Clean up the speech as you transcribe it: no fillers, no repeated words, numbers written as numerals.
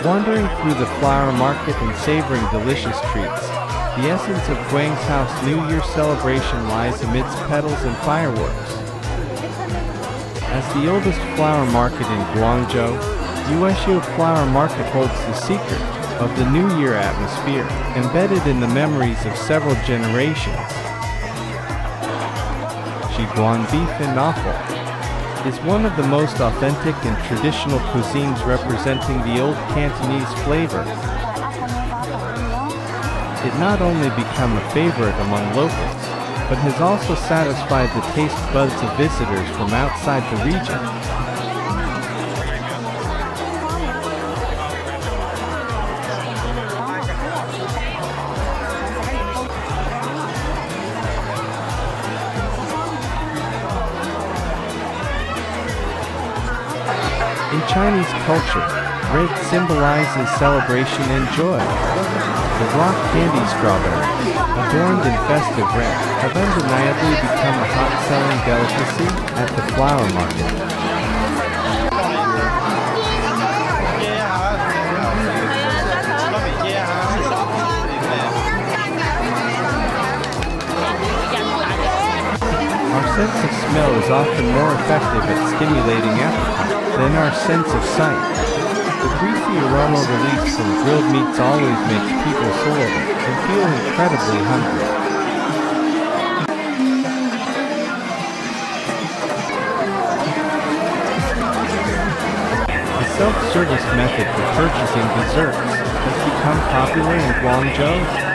Wandering through the flower market and savoring delicious treats, the essence of Guangzhou's New Year celebration lies amidst petals and fireworks. As the oldest flower market in Guangzhou, Yuexiu Flower Market holds the secret of the New Year atmosphere, embedded in the memories of several generations. Xiguan Beef Offal is one of the most authentic and traditional cuisines representing the old Cantonese flavor. It not only became a favorite among locals, but has also satisfied the taste buds of visitors from outside the region. In Chinese culture, red symbolizes celebration and joy. The rock candy strawberries, adorned in festive red, have undeniably become a hot-selling delicacy at the flower market. Our sense of smell is often more effective at stimulating appetite than our sense of sight. The greasy aroma released from grilled meats always makes people saliva and feel incredibly hungry. The self-service method for purchasing desserts has become popular in Guangzhou.